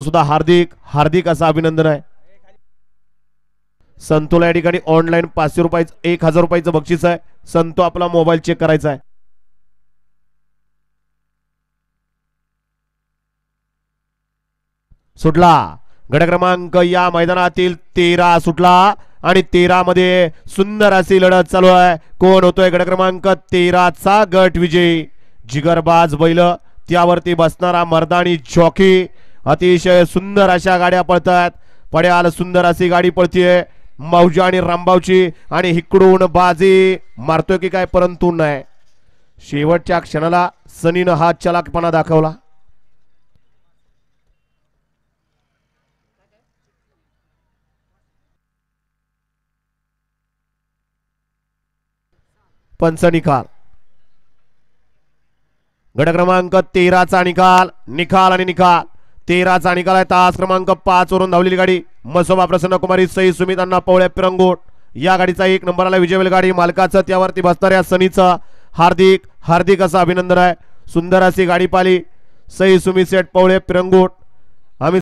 सुद्धा हार्दिक हार्दिक असं अभिनंदन आहे. संतोला या ठिकाणी ऑनलाईन 500 रुपयाचं 1000 रुपयाचं बक्षीस आहे. संतो आपला मोबाईल चेक करायचा आहे. सुटला गड क्रमांक या मैदानातील 13 सुटला आणि 13 मध्ये सुंदर अशी लढत चालू आहे. कोण होतोय गड क्रमांक 13 चा गट विजयी? जिगरबाज बैल त्यावरती बसणारा मर्दानी जॉकी. अतिशय सुंदर अशा गाड्या पळतात. पड्याल सुंदर अशी गाडी पळतीये मौजा आणि रामबावची आणि इकडून बाजी मारतोय की काय परंतु नाही. शेवटच्या क्षणाला सनीनं हा चलाकपणा दाखवला. पंच निकाल गट क्रमांक 13 चा निकाल निकाल आणि निकाल 13 चा निकाल आहे. तास क्रमांक 5 वरून धावलेली गाडी मसोबा प्रसन्न कुमारी सई सुमित अण्णा पवळे पिरंगोट या गाडीचा 1 नंबरला विजय होईल. गाडी मालकाचं त्यावरती बसणाऱ्या सनीचं हार्दिक हार्दिक असं अभिनंदन आहे. सुंदर अशी गाडी पाली सई सुमित सेठ पवळे पिरंगोट.